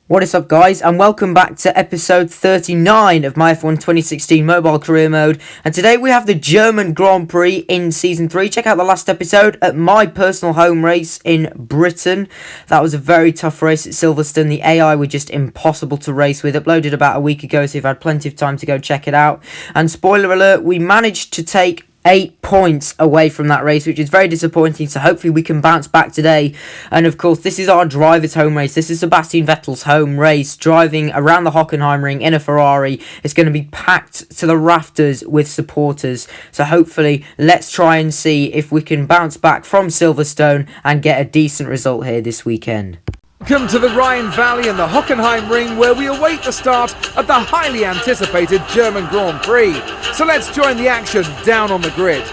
What is up, guys, and welcome back to episode 39 of my F1 2016 mobile career mode. And today we have the German Grand Prix in season 3. Check out the last episode at my personal home race in Britain. That was a very tough race at Silverstone. The AI were just impossible to race with. Uploaded about a week ago, so you've had plenty of time to go check it out. And spoiler alert, we managed to take 8 points away from that race, which is very disappointing, so hopefully we can bounce back today. And of course, this is our driver's home race. This is Sebastian Vettel's home race, driving around the Hockenheimring in a Ferrari. It's going to be packed to the rafters with supporters, so hopefully let's try and see if we can bounce back from Silverstone and get a decent result here this weekend. Welcome to the Rhine Valley and the Hockenheimring, where we await the start of the highly anticipated German Grand Prix. So let's join the action down on the grid.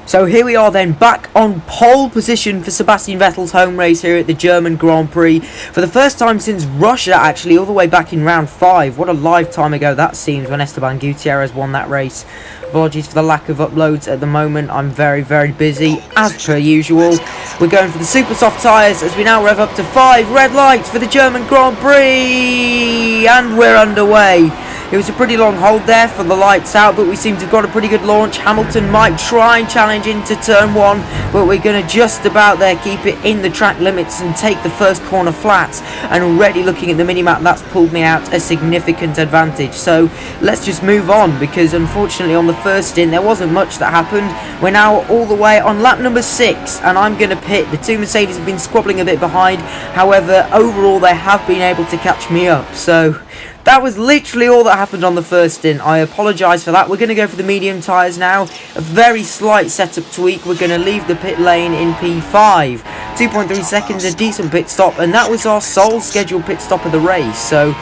So here we are then, back on pole position for Sebastian Vettel's home race here at the German Grand Prix. For the first time since Russia, actually, all the way back in round 5. What a lifetime ago that seems, when Esteban Gutierrez won that race. Apologies for the lack of uploads at the moment. I'm very, very busy, as per usual. We're going for the super soft tyres as we now rev up to 5 red lights for the German Grand Prix. And we're underway. It was a pretty long hold there for the lights out, but we seem to have got a pretty good launch. Hamilton might try and challenge into turn 1, but we're going to just about there keep it in the track limits and take the first corner flat. And already looking at the minimap, that's pulled me out a significant advantage. So let's just move on, because unfortunately on the first stint there wasn't much that happened. We're now all the way on lap number 6, and I'm going to pit. The two Mercedes have been squabbling a bit behind. However, overall they have been able to catch me up. So that was literally all that happened on the first stint. I apologise for that. We're going to go for the medium tyres now. A very slight setup tweak. We're going to leave the pit lane in P5. 2.3 seconds, a decent pit stop. And that was our sole scheduled pit stop of the race. So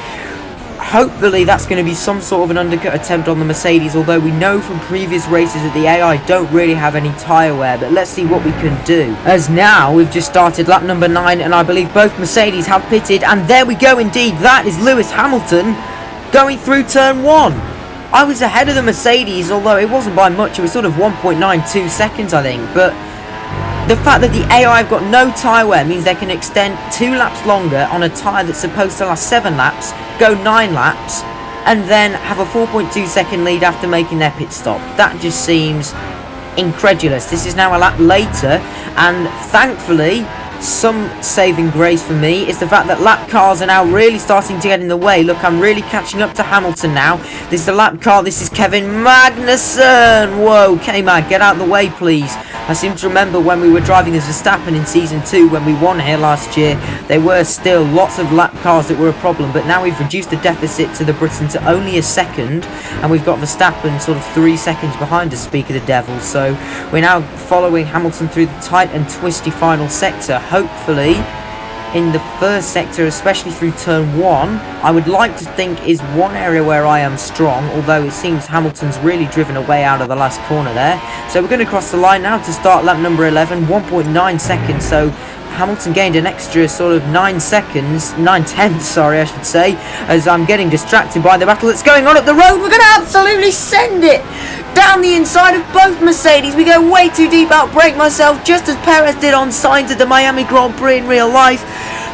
hopefully that's going to be some sort of an undercut attempt on the Mercedes, although we know from previous races that the AI don't really have any tyre wear. But let's see what we can do. As now we've just started lap number 9, and I believe both Mercedes have pitted, and there we go indeed. That is Lewis Hamilton going through turn 1. I was ahead of the Mercedes, although it wasn't by much. It was sort of 1.92 seconds, I think. But the fact that the AI have got no tyre wear means they can extend 2 laps longer on a tyre that's supposed to last 7 laps, go 9 laps, and then have a 4.2 second lead after making their pit stop. That just seems incredulous. This is now a lap later, and thankfully some saving grace for me is the fact that lap cars are now really starting to get in the way. Look, I'm really catching up to Hamilton now. This is a lap car. This is Kevin Magnussen. Whoa, K-Mag, get out of the way, please. I seem to remember when we were driving as Verstappen in Season 2, when we won here last year, there were still lots of lap cars that were a problem, but now we've reduced the deficit to the Britain to only a second, and we've got Verstappen sort of 3 seconds behind us, speak of the devil. So we're now following Hamilton through the tight and twisty final sector. Hopefully in the first sector, especially through turn 1, I would like to think is one area where I am strong, although it seems Hamilton's really driven away out of the last corner there. So we're going to cross the line now to start lap number 11, 1.9 seconds, so Hamilton gained an extra sort of 9 tenths, sorry, I should say, as I'm getting distracted by the battle that's going on up the road. We're going to absolutely send it down the inside of both Mercedes. We go way too deep, outbrake myself, just as Perez did on signs at the Miami Grand Prix in real life.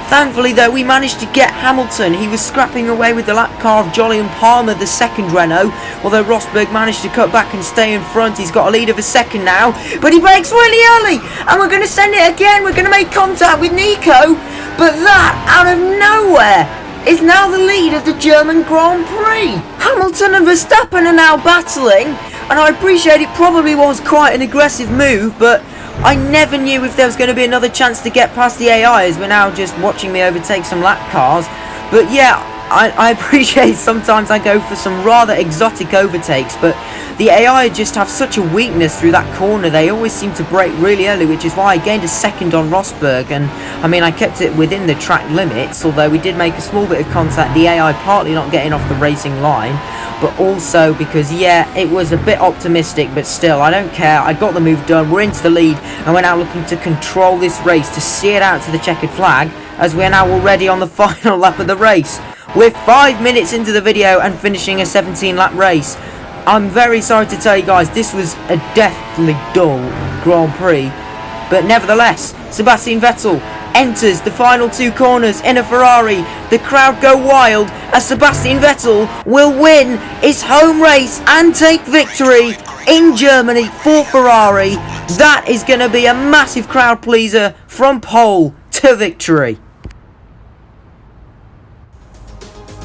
Thankfully, though, we managed to get Hamilton. He was scrapping away with the lap car of Jolyon Palmer, the second Renault, although Rosberg managed to cut back and stay in front. He's got a lead of a second now, but he brakes really early, and we're going to send it again. We're going to make contact with Nico, but that, out of nowhere, is now the lead of the German Grand Prix. Hamilton and Verstappen are now battling, and I appreciate it probably was quite an aggressive move, but I never knew if there was going to be another chance to get past the AI, as we're now just watching me overtake some lap cars. But yeah, I appreciate sometimes I go for some rather exotic overtakes, but the AI just have such a weakness through that corner. They always seem to brake really early, which is why I gained a second on Rosberg, and I mean I kept it within the track limits, although we did make a small bit of contact, the AI partly not getting off the racing line, but also because, yeah, it was a bit optimistic, but still, I don't care. I got the move done, we're into the lead, and we're now looking to control this race, to see it out to the checkered flag, as we're now already on the final lap of the race. We're 5 minutes into the video and finishing a 17-lap race. I'm very sorry to tell you guys, this was a deathly dull Grand Prix, but nevertheless, Sebastian Vettel enters the final two corners in a Ferrari. The crowd go wild as Sebastian Vettel will win his home race and take victory in Germany for Ferrari. That is going to be a massive crowd pleaser from pole to victory.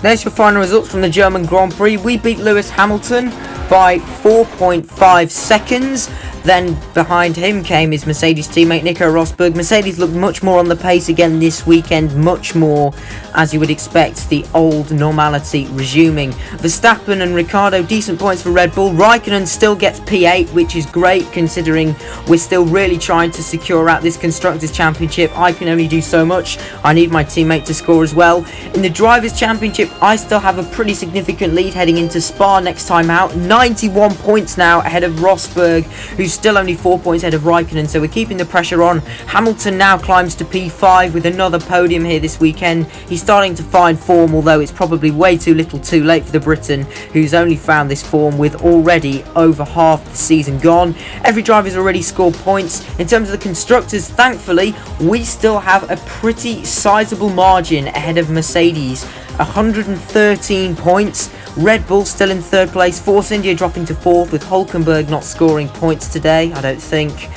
There's your final results from the German Grand Prix. We beat Lewis Hamilton by 4.5 seconds. Then behind him came his Mercedes teammate Nico Rosberg. Mercedes looked much more on the pace again this weekend, much more, as you would expect, the old normality resuming. Verstappen and Ricciardo, decent points for Red Bull. Raikkonen still gets P8, which is great considering we're still really trying to secure out this Constructors' Championship. I can only do so much. I need my teammate to score as well. In the Drivers' Championship, I still have a pretty significant lead heading into Spa next time out. 91 points now ahead of Rosberg, who's still only 4 points ahead of Raikkonen, so we're keeping the pressure on. Hamilton now climbs to P5 with another podium here this weekend. He's starting to find form, although it's probably way too little too late for the Briton, who's only found this form with already over half the season gone. Every driver's already scored points. In terms of the constructors, thankfully, we still have a pretty sizable margin ahead of Mercedes. 113 points. Red Bull still in third place. Force India dropping to fourth, with Hulkenberg not scoring points today, I don't think.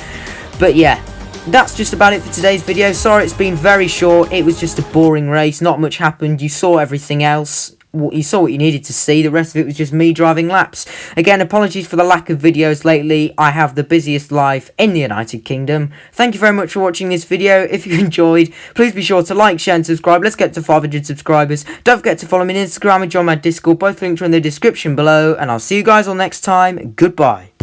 But yeah, that's just about it for today's video. Sorry it's been very short. It was just a boring race. Not much happened. You saw everything else. You saw what you needed to see. The rest of it was just me driving laps. Again, apologies for the lack of videos lately. I have the busiest life in the United Kingdom. Thank you very much for watching this video. If you enjoyed, please be sure to like, share and subscribe. Let's get to 500 subscribers. Don't forget to follow me on Instagram and join my Discord. Both links are in the description below. And I'll see you guys all next time. Goodbye.